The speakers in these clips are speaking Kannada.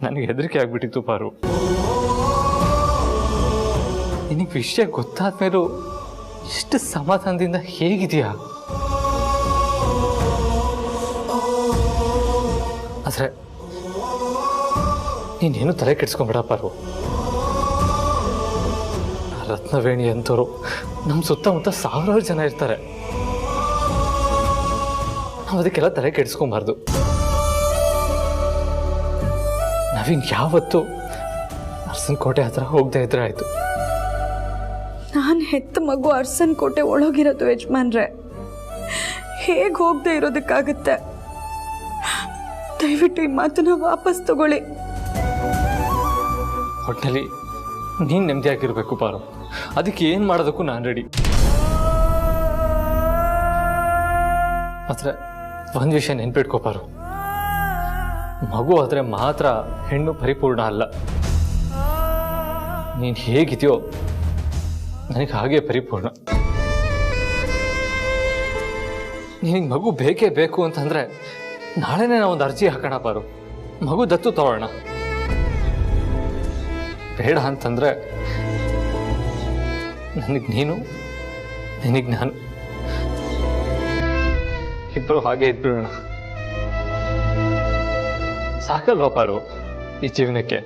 ನನಗೆ ಹೆದರಿಕೆ ಆಗ್ಬಿಟ್ಟಿತ್ತು ಪಾರು. ನಿನಗೆ ವಿಷಯ ಗೊತ್ತಾದ ಮೇಲೂ ಎಷ್ಟು ಸಮಾಧಾನದಿಂದ ಹೇಗಿದೆಯಾ? ಆದರೆ ನೀನೇನು ತಲೆ ಕೆಡಿಸ್ಕೊಂಬೇಡ ಪಾರು. ರತ್ನವೇಣಿ ಅಂತವರು ನಮ್ಮ ಸುತ್ತಮುತ್ತ ಸಾವಿರಾರು ಜನ ಇರ್ತಾರೆ. ನಾವು ಅದಕ್ಕೆಲ್ಲ ತಲೆ ಕೆಡಿಸ್ಕೊಂಬಾರ್ದು. ನಾವಿನ್ ಯಾವತ್ತು ಅರಸನಕೋಟೆ ಹತ್ರ ಹೋಗದೆ ಇದ್ರೆ ಆಯ್ತು. ನಾನು ಹೆತ್ತ ಮಗು ಅರಸನಕೋಟೆ ಒಳಗಿರೋದು ಯಜಮಾನ್ರೆ, ಹೇಗೆ ಹೋಗದೆ ಇರೋದಕ್ಕಾಗತ್ತೆ? ದಯವಿಟ್ಟು ಈ ಮಾತನ್ನ ವಾಪಸ್ ತಗೊಳ್ಳಿ. ಒಟ್ಟಿನಲ್ಲಿ ನೀನು ನೆಮ್ಮದಿಯಾಗಿರ್ಬೇಕು ಪಾರು. ಅದಕ್ಕೆ ಏನು ಮಾಡೋದಕ್ಕೂ ನಾನು ರೆಡಿ. ಆದರೆ ಒಂದು ವಿಷಯ ನೆನ್ಪಿಟ್ಕೋ ಪಾರು, ಮಗು ಆದರೆ ಮಾತ್ರ ಹೆಣ್ಣು ಪರಿಪೂರ್ಣ ಅಲ್ಲ. ನೀನು ಹೇಗಿದೆಯೋ ನನಗೆ ಹಾಗೆ ಪರಿಪೂರ್ಣ. ನಿನಗೆ ಮಗು ಬೇಕೇ ಬೇಕು ಅಂತಂದರೆ ನಾಳೆನೇ ನಾವೊಂದು ಅರ್ಜಿ ಹಾಕೋಣ ಪಾರು, ಮಗು ದತ್ತು ತಗೊಳ್ಳೋಣ. ಬೇಡ ಅಂತಂದರೆ ನನಗೆ ನೀನು, ನಿನಗೆ ನಾನು, ಇಬ್ಬರು ಹಾಗೆ ಇದ್ಬಿಡೋಣ. ಸಾಕಲ್ವಾ ಪಾರು ಈ ಜೀವನಕ್ಕೆ?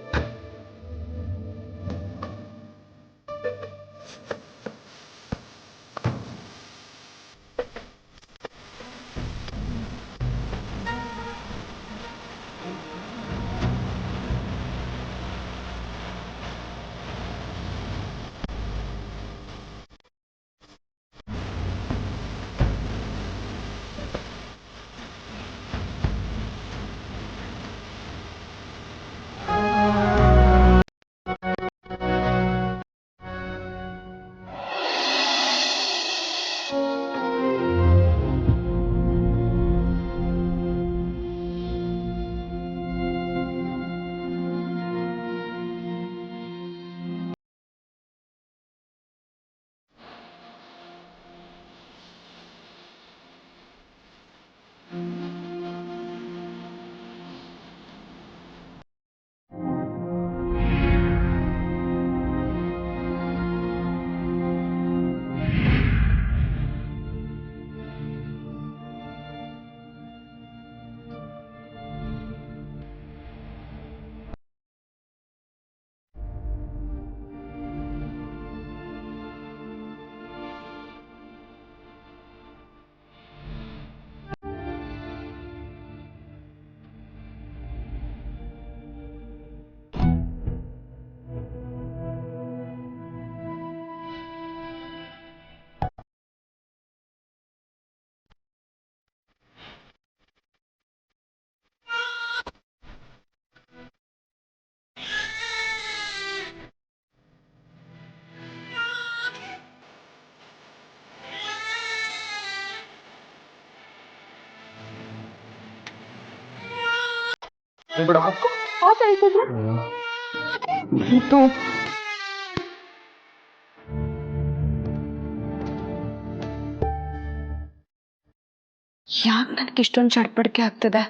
ಯಾಕೆ ನನಗೆ ಇಷ್ಟೊಂದು ಚಡ್ಪಡಿಕೆ ಆಗ್ತದೆ?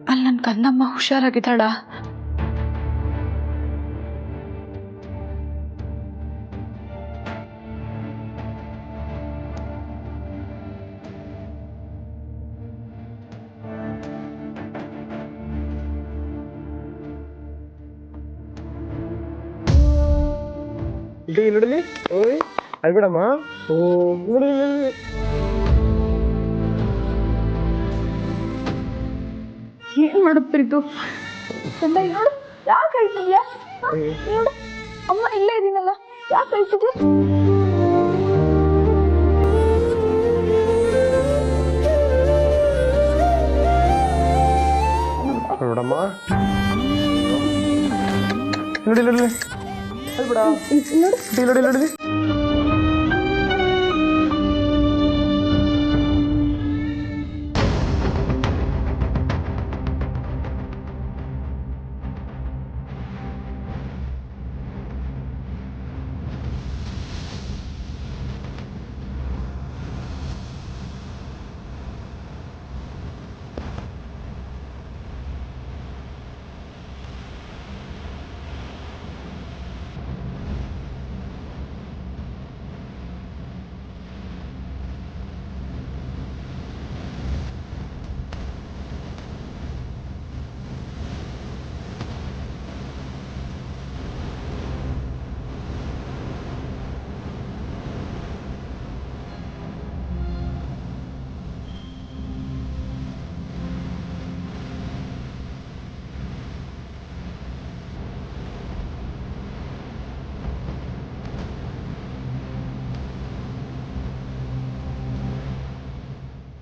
ಅಲ್ಲಿ ನನ್ನ ಕಂದಮ್ಮ ಹುಷಾರಾಗಿದ್ದಾಳ? ನೋಡಲಿ ಓಯ್ ಅಲ್ಬೇಡಮ್ಮ. ಓ ನೋಡಿ ಏನ್ ಮಾಡುತ್ತಿದ್ದು? ನೋಡು ಯಾಕೆ ಹೇಳ್ತಿದ್ಯಾ? ನೋಡು ಅಮ್ಮ ಇಲ್ಲೇ ಇದೀನಲ್ಲ, ಯಾಕೆ ಹೇಳ್ತಿದ್ಯಾ? ನೋಡಮ್ಮ ನೋಡಿ ನೋಡಿ ಅಲ್ಬೇಡ ನೋಡಿ ನೋಡಿ ನೋಡಿ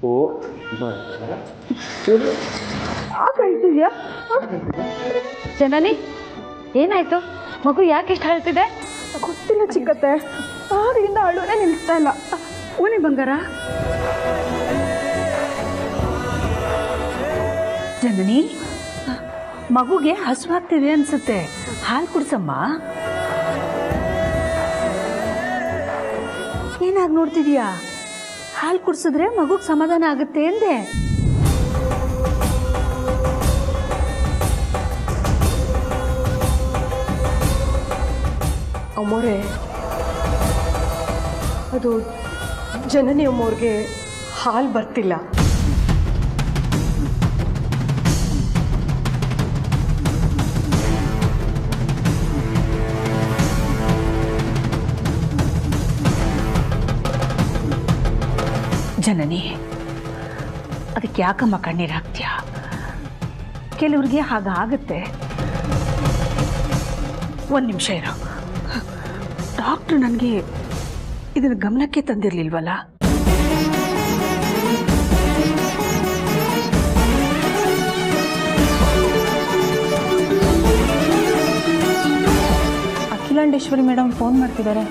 ಓ ಹೇಳ್ತಿದ್ಯಾ ಜನನಿ ಏನಾಯ್ತು ಮಗು ಯಾಕೆ ಇಷ್ಟ ಹೇಳ್ತಿದೆ ಗೊತ್ತಿಲ್ಲ ಚಿಕ್ಕತ್ತೆ ಆರಿಂದ ಅಳುನೇ ನಿಲ್ಲಿಸ್ತಾ ಇಲ್ಲ. ಊನಿ ಬಂಗಾರ ಜನನಿ ಮಗುಗೆ ಹಸುವಾಗ್ತಿದೆ ಅನ್ಸುತ್ತೆ, ಹಾಲು ಕುಡ್ಸಮ್ಮ. ಏನಾಗಿ ನೋಡ್ತಿದೀಯಾ? ಹಾಲು ಕುಡ್ಸಿದ್ರೆ ಮಗುಗೆ ಸಮಾಧಾನ ಆಗುತ್ತೆ ಎಂದೆ. ಅಮ್ಮೋರೆ, ಅದು ಜನನಿ ಅಮ್ಮವ್ರಿಗೆ ಹಾಲು ಬರ್ತಿಲ್ಲ. ಜನನಿ ಅದಕ್ಕೆ ಯಾಕಮ್ಮ ಕಣ್ಣೀರು ಹಾಕ್ತೀಯ? ಕೆಲವ್ರಿಗೆ ಹಾಗಾಗುತ್ತೆ. ಒಂದು ನಿಮಿಷ ಇರೋ, ಡಾಕ್ಟ್ರು ನನಗೆ ಇದನ್ನು ಗಮನಕ್ಕೆ ತಂದಿರಲಿಲ್ವಲ್ಲ. ಅಖಿಲಾಂಡೇಶ್ವರಿ ಮೇಡಮ್ ಫೋನ್ ಮಾಡ್ತಿದ್ದಾರೆ.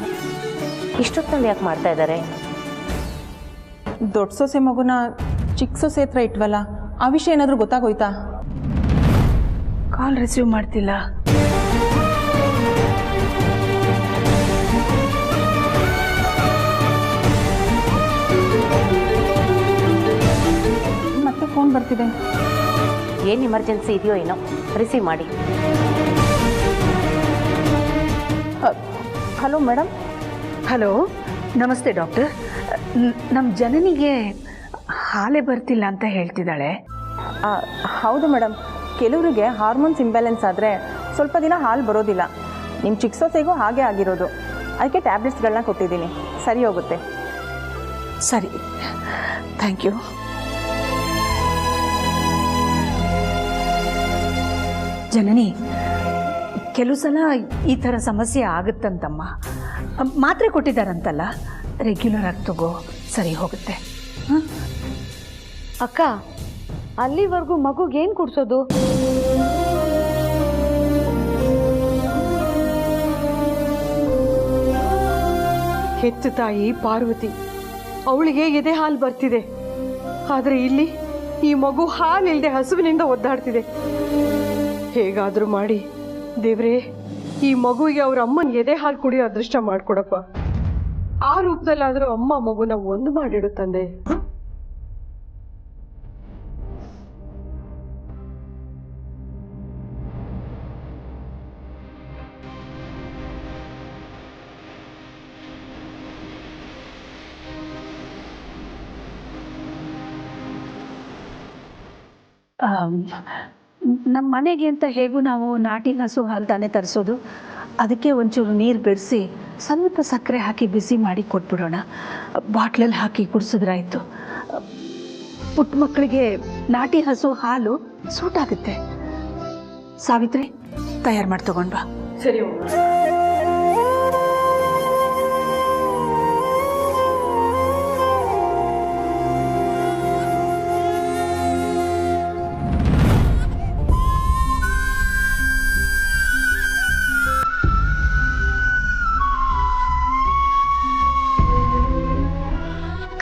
ಇಷ್ಟೊತ್ತಲ್ಲಿ ಯಾಕೆ ಮಾಡ್ತಾ ಇದ್ದಾರೆ? ದೊಡ್ಡ ಸೊಸೆ ಮಗುನ ಚಿಕ್ಕ ಸೊಸೆ ಹತ್ರ ಇಟ್ವಲ್ಲ, ಆ ವಿಷಯ ಏನಾದರೂ ಗೊತ್ತಾಗೋಯ್ತಾ? ಕಾಲ್ ರಿಸೀವ್ ಮಾಡ್ತಿಲ್ಲ. ಮತ್ತೆ ಫೋನ್ ಬರ್ತಿದೆ. ಏನು ಇಮರ್ಜೆನ್ಸಿ ಇದೆಯೋ ಏನೋ, ರಿಸೀವ್ ಮಾಡಿ. Hello madam. ಹಲೋ, ನಮಸ್ತೆ ಡಾಕ್ಟರ್. ನಮ್ಮ ಜನನಿಗೆ ಹಾಲೇ ಬರ್ತಿಲ್ಲ ಅಂತ ಹೇಳ್ತಿದ್ದಾಳೆ. ಹೌದು ಮೇಡಮ್, ಕೆಲವರಿಗೆ ಹಾರ್ಮೋನ್ಸ್ ಇಂಬ್ಯಾಲೆನ್ಸ್ ಆದರೆ ಸ್ವಲ್ಪ ದಿನ ಹಾಲು ಬರೋದಿಲ್ಲ. ನಿಮ್ಮ ಚಿಕ್ಕ ಸೊಸೆಗೂ ಹಾಗೆ ಆಗಿರೋದು. ಅದಕ್ಕೆ ಟ್ಯಾಬ್ಲೆಟ್ಸ್ಗಳನ್ನ ಕೊಟ್ಟಿದ್ದೀನಿ, ಸರಿ ಹೋಗುತ್ತೆ. ಸರಿ, ಥ್ಯಾಂಕ್ ಯು. ಜನನಿ, ಕೆಲವು ಸಲ ಈ ಥರ ಸಮಸ್ಯೆ ಆಗುತ್ತಂತಮ್ಮ. ಮಾತ್ರೆ ಕೊಟ್ಟಿದ್ದಾರಂತಲ್ಲ, ರೆಗ್ಯುಲರ್ ಆಗಿ ತಗೋ, ಸರಿ ಹೋಗುತ್ತೆ. ಹಾಂ ಅಕ್ಕ, ಅಲ್ಲಿವರೆಗೂ ಮಗುಗೇನು ಕೊಡ್ಸೋದು? ಹೆತ್ತು ತಾಯಿ ಪಾರ್ವತಿ, ಅವಳಿಗೆ ಎದೆ ಹಾಲು ಬರ್ತಿದೆ. ಆದರೆ ಇಲ್ಲಿ ಈ ಮಗು ಹಾಲಿಲ್ಲದೆ ಹಸುವಿನಿಂದ ಒದ್ದಾಡ್ತಿದೆ. ಹೇಗಾದರೂ ಮಾಡಿ ದೇವ್ರೇ, ಈ ಮಗುವಿಗೆ ಅವ್ರ ಅಮ್ಮನ ಎದೆ ಹಾಲು ಕುಡಿಯೋ ಅದೃಷ್ಟ ಮಾಡಿಕೊಡಪ್ಪ. ಆ ರೂಪದಲ್ಲಾದರೂ ಅಮ್ಮ ಮಗುನ ಒಂದು ಮಾಡಿಡು ತಂದೆ. ನಮ್ಮ ಮನೆಗೆ ಅಂತ ಹೇಗೂ ನಾವು ನಾಟಿ ಹಸು ಹಾಲು ತಾನೇ ತರಿಸೋದು. ಅದಕ್ಕೆ ಒಂಚೂರು ನೀರು ಬೆರೆಸಿ ಸ್ವಲ್ಪ ಸಕ್ಕರೆ ಹಾಕಿ ಬಿಸಿ ಮಾಡಿ ಕೊಟ್ಬಿಡೋಣ. ಬಾಟ್ಲಲ್ಲಿ ಹಾಕಿ ಕುಡಿಸಿದ್ರಾಯ್ತು. ಪುಟ್ಟ ಮಕ್ಕಳಿಗೆ ನಾಟಿ ಹಸು ಹಾಲು ಸೂಟ್ ಆಗುತ್ತೆ. ಸಾವಿತ್ರಿ, ತಯಾರು ಮಾಡಿ ತಗೊಂಡ್ ಬಾ. ಸರಿ.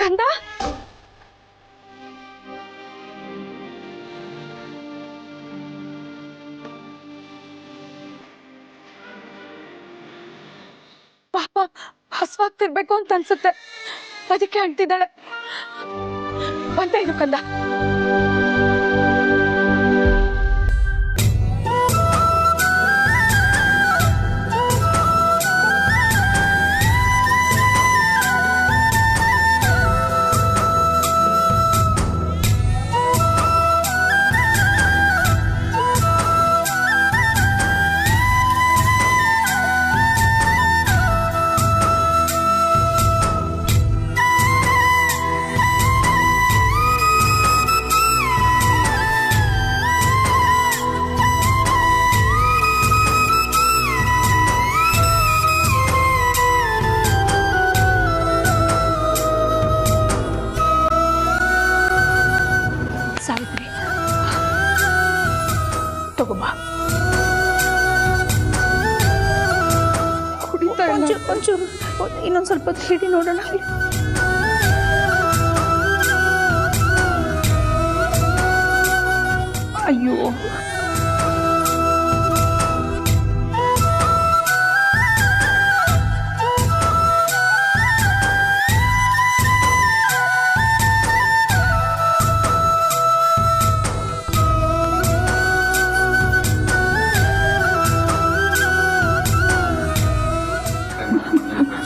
ಕಂದ, ಪಾಪ ಹಸ್ವಾಗ್ತಿರ್ಬೇಕು ಅಂತ ಅನ್ಸುತ್ತೆ, ಅದಕ್ಕೆ ಅಂಟಿದ್ದಾಳೆ. ಬಂತ ಇದು ಕಂದ. ನೋಡೋಣ. ಅಯ್ಯೋ,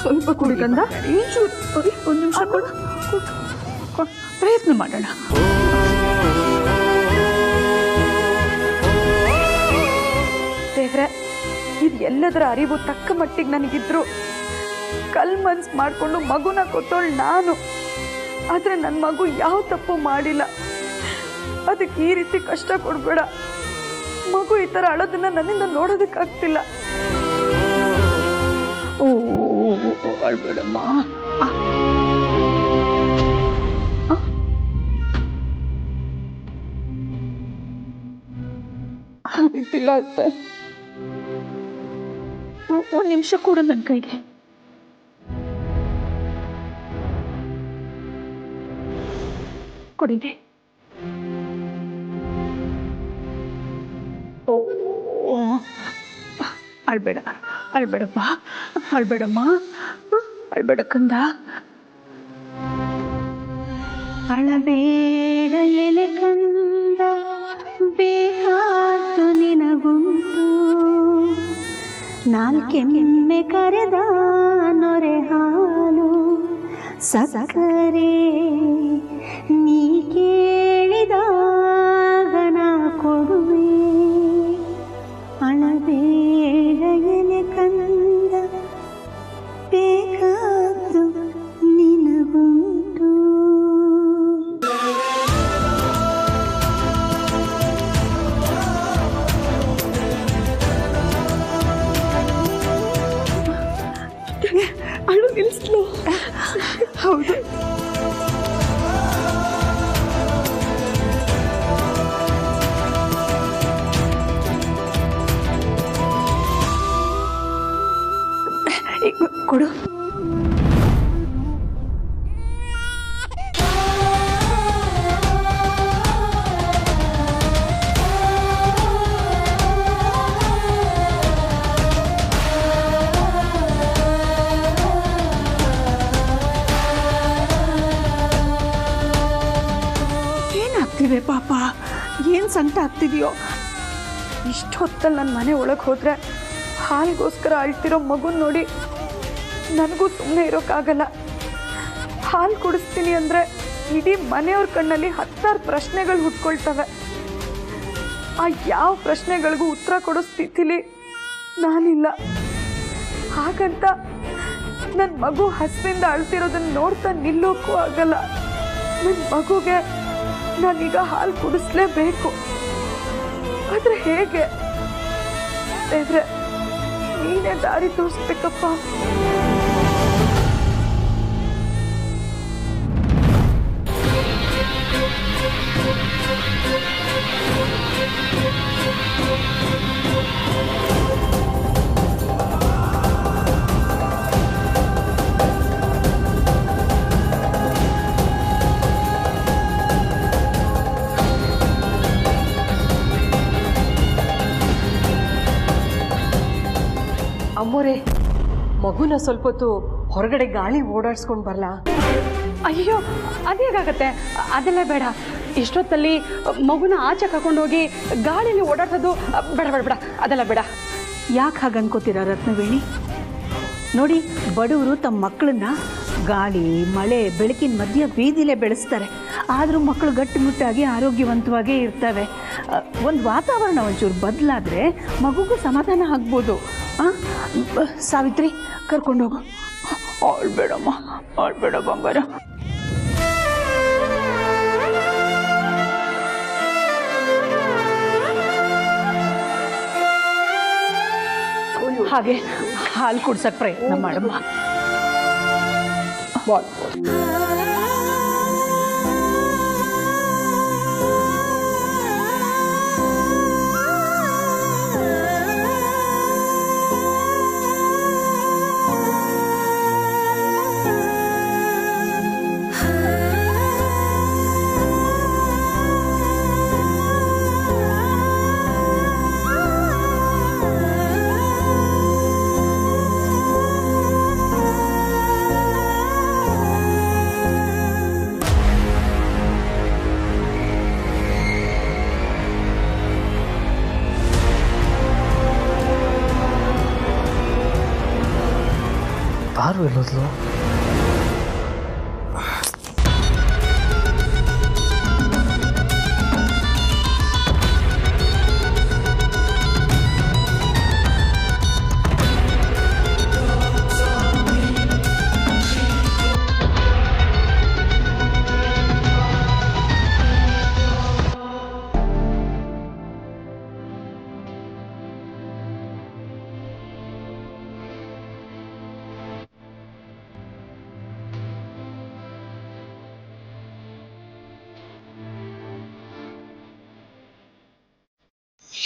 ಸ್ವಲ್ಪ ಕುಡಿಕಂದ. ಒಂದು ನಿಮಿಷ ಕೊಡು, ಪ್ರಯತ್ನ ಮಾಡೋಣ. ದೇವ್ರೆ, ಇದು ಎಲ್ಲದರ ಅರಿವು ತಕ್ಕ ಮಟ್ಟಿಗೆ ನನಗಿದ್ರು ಕಲ್ ಮನ್ಸ್ ಮಾಡಿಕೊಂಡು ಮಗುನ ಕೊತ್ತೋಳು ನಾನು. ಆದರೆ ನನ್ನ ಮಗು ಯಾವ ತಪ್ಪು ಮಾಡಿಲ್ಲ. ಅದಕ್ಕೆ ಈ ರೀತಿ ಕಷ್ಟ ಕೊಡಬೇಡ. ಮಗು ಈ ಥರ ಅಳೋದನ್ನ ನನ್ನಿಂದ ನೋಡೋದಕ್ಕಾಗ್ತಿಲ್ಲ. ಓ ಅಳ್ಬೇಡಮ್ಮ. ಆಗ್ತಿಲ್ಲ ಅತ್ತೆ. ಒಂದು ನಿಮಿಷ ಕೊಡು ನನ್ನ ಕೈಗೆ. ಕೊಡಿದೆ. ಓ ಅಳ್ಬೇಡ, ಅಳ್ಬೇಡಪ್ಪ, ಅಳ್ಬೇಡಮ್ಮ, ಅಳ್ಬೇಡ ಕಂದ. ಅಳಬೇಡ ಎಲೆ ಕಂದ, ಬೇಕಾತು ನಿನಗುಂಟು. ನಾಲ್ಕೆಮ್ಮೆ ಕರೆದ ನೊರೆ ಹಾಲು ಸಕ್ಕರೆ ನೀ ಕೇಳಿದಾಗ ನಾ ಕೊಡುವೆ. ಅಳಬೇಡ ಎಲೆ ಕಂದ, ಬೇಕಾದ್ದು ನಿನಗುಂಟು. ಅಳು ನಿಲ್ಲಿಸ್ಲು. ಹೌದು, ಕೊಡು. ಏನಾಗ್ತಿದೆ ಪಾಪ? ಏನು ಸಂಕಟ ಆಗ್ತಿದೆಯೋ? ಇಷ್ಟು ಹೊತ್ತಲ್ಲಿ ನನ್ನ ಮನೆ ಒಳಗೆ ಹೋದರೆ ಹಾಲಿಗೋಸ್ಕರ ಅಳ್ತಿರೋ ಮಗುನ ನೋಡಿ ನನಗೂ ಸುಮ್ಮನೆ ಇರೋಕ್ಕಾಗಲ್ಲ. ಹಾಲು ಕುಡಿಸ್ತೀನಿ ಅಂದರೆ ಇಡೀ ಮನೆಯವ್ರ ಕಣ್ಣಲ್ಲಿ 10,000 ಪ್ರಶ್ನೆಗಳು ಹುಟ್ಕೊಳ್ತವೆ. ಆ ಯಾವ ಪ್ರಶ್ನೆಗಳಿಗೂ ಉತ್ತರ ಕೊಡೋ ಸ್ಥಿತಿಲಿ ನಾನಿಲ್ಲ. ಹಾಗಂತ ನನ್ನ ಮಗು ಹಸಿವಿಂದ ಅಳ್ತಿರೋದನ್ನ ನೋಡ್ತಾ ನಿಲ್ಲೋಕ್ಕೂ ಆಗಲ್ಲ. ನನ್ನ ಮಗುಗೆ ನಾನೀಗ ಹಾಲು ಕುಡಿಸ್ಲೇಬೇಕು. ಆದರೆ ಹೇಗೆ? ದೇವ್ರೆ, ನೀನೇ ದಾರಿ ತೋರಿಸ್ಬೇಕಪ್ಪ. ಅಮ್ಮೋರೆ, ಮಗುನ ಸ್ವಲ್ಪ ಹೊತ್ತು ಹೊರಗಡೆ ಗಾಳಿ ಓಡಾಡ್ಸ್ಕೊಂಡು ಬರಲಾ? ಅಯ್ಯೋ, ಅದೇಗಾಗತ್ತೆ, ಅದೆಲ್ಲ ಬೇಡ. ಇಷ್ಟೊತ್ತಲ್ಲಿ ಮಗುನ ಆಚೆ ಕರ್ಕೊಂಡೋಗಿ ಗಾಳಿಯಲ್ಲಿ ಓಡಾಡ್ಸೋದು ಬೇಡ ಬೇಡ ಬೇಡ, ಅದೆಲ್ಲ ಬೇಡ. ಯಾಕೆ ಹಾಗೆ ಅನ್ಕೋತೀರಾ ರತ್ನವೇಣಿ? ನೋಡಿ, ಬಡವರು ತಮ್ಮ ಮಕ್ಕಳನ್ನ ಗಾಳಿ ಮಳೆ ಬೆಳಕಿನ ಮಧ್ಯೆ ಬೀದಿಲೇ ಬೆಳೆಸ್ತಾರೆ. ಆದರೂ ಮಕ್ಕಳು ಗಟ್ಟಿಮುಟ್ಟಾಗಿ ಆರೋಗ್ಯವಂತವಾಗೇ ಇರ್ತವೆ. ಒಂದು ವಾತಾವರಣ ಒಂಚೂರು ಬದಲಾದರೆ ಮಗುಗೂ ಸಮಾಧಾನ ಆಗ್ಬೋದು. ಸಾವಿತ್ರಿ, ಕರ್ಕೊಂಡೋಗು. ಆಳ್ಬೇಡಮ್ಮ, ಆಳ್ಬೇಡ ಬಂಗಾರ. ಹಾಗೆ ಹಾಲು ಕುಡ್ಸಕ್ಕೆ ಪ್ರಯತ್ನ ಮಾಡಮ್ಮ. ಎಲ್ಲೋದ್ಲು?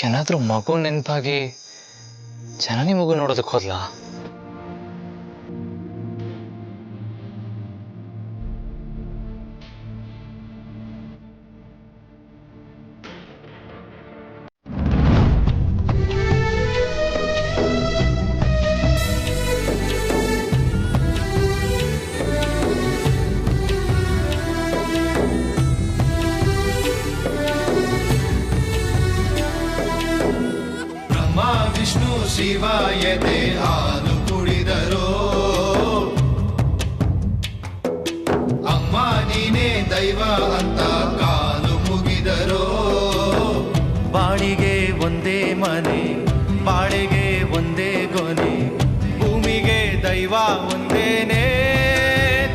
ಏನಾದರೂ ಮಗು ನೆನಪಾಗಿ ಜನನಿ ಮಗು ನೋಡೋದಕ್ಕೆ ಹೋದ್ಲಾ? ವಿಷ್ಣು ಶಿವಾಯತೆ ಹಾಲು ಕುಡಿದರೋ ಅಮ್ಮ ನೀನೇ ದೈವ ಅಂತ ಕಾಲು ಮುಗಿದರೋ ಬಾಳಿಗೆ ಒಂದೇ ಮನೆ ಬಾಳಿಗೆ ಒಂದೇ ಗೊನೆ ಭೂಮಿಗೆ ದೈವ ಒಂದೇನೆ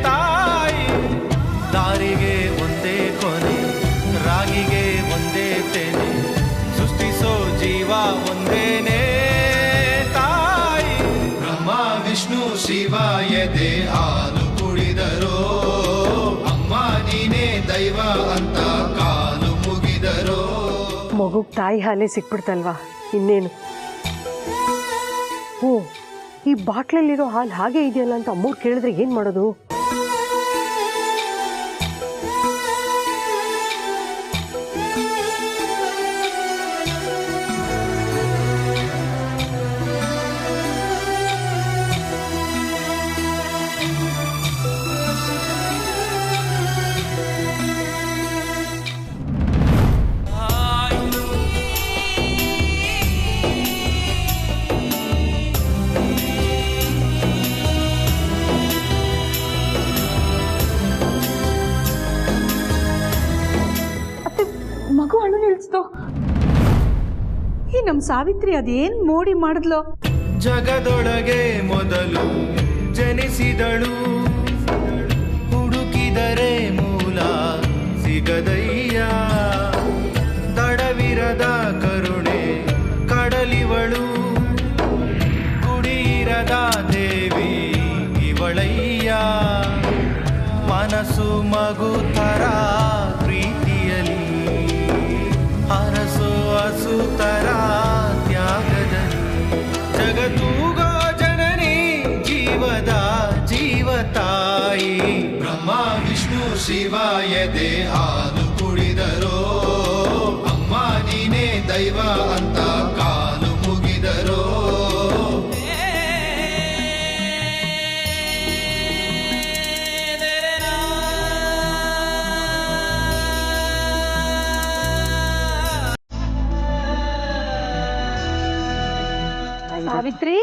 ತಾಯಿ ದಾರಿಗೆ ಒಂದೇ ಕೊನೆ ರಾಗಿಗೆ ಒಂದೇ ತೆನೆ ಸೃಷ್ಟಿಸೋ ಜೀವ ಒಂದೇನೆ ತಾಯಿ ಬ್ರಹ್ಮ ವಿಷ್ಣು ಶಿವ ಎದೆ ಹಾಲು ಕುಡಿದರೋ ಅಮ್ಮ ನೀನೇ ದೈವ ಅಂತ ಕಾಲು ಮುಗಿದರೋ. ಮಗುಗೆ ತಾಯಿ ಹಾಲೇ ಸಿಕ್ಬಿಡ್ತಲ್ವಾ, ಇನ್ನೇನು. ಓ, ಈ ಬಾಟ್ಲಲ್ಲಿರೋ ಹಾಲು ಹಾಗೆ ಇದೆಯಲ್ಲ ಅಂತ ಅಮ್ಮವ್ರು ಕೇಳಿದ್ರೆ ಏನು ಮಾಡೋದು? ಮಗು ಅಳು ನಿಲ್ಸ್ತು. ಈ ನಮ್ಮ ಸಾವಿತ್ರಿ ಅದೇನ್ ಮೋಡಿ ಮಾಡಿದ್ಲೋ? ಜಗದೊಳಗೆ ಮೊದಲು ಜನಿಸಿದಳು, ಹುಡುಕಿದರೆ ಮೂಲ ಸಿಗದಯ್ಯ, ತಡವಿರದ ಕರುಣೆ ಕಡಲಿವಳು, ಕುಡಿಯಿರದ ದೇವಿ ಇವಳಯ್ಯ, ಮನಸ್ಸು ಮಗು ತರ ಪ್ರೀತಿಯಲಿ ಅರಸು ಅಸುತರ ತ್ಯಾಗದಲ್ಲಿ, ಜಗತ್ತೂಗೋ ಜನನಿ ಜೀವದ ಜೀವತಾಯಿ, ಬ್ರಹ್ಮ ವಿಷ್ಣು ಶಿವ ಎದೆ ಹಾಲು ಕುಡಿದರೋ ಅಮ್ಮ ನೀನೇ ದೈವ ಅಂತ ಕಾಲು ಮುಗಿದರೋ. ಸಾವಿತ್ರಿ,